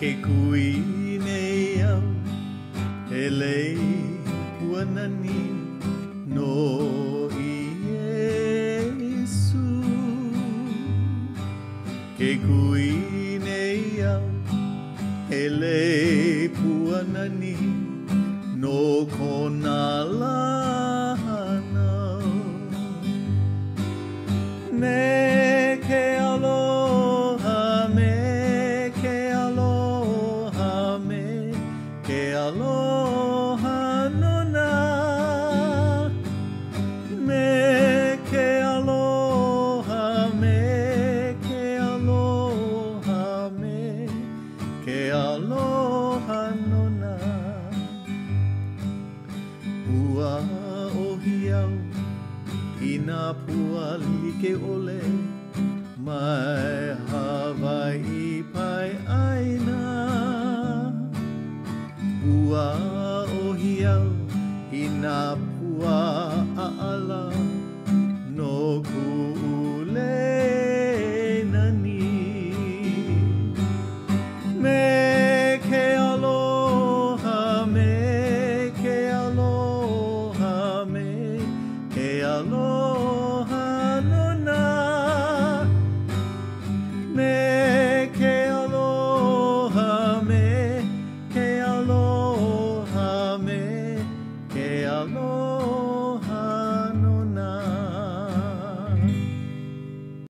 Ke kui nei au e lei puanani no i Iesu. Ke kui nei au e lei puanani no kona lana. Me ke aloha, me ke aloha, me ke aloha nona. Me ke aloha, me ke aloha, me ke aloha nona. Ua ohiau I nā pua like ole mai Hawaii pai aina. Ua ohiau I nā pua aala no ku'ulenani. Me ke aloha, me ke aloha, me ke aloha nona. Me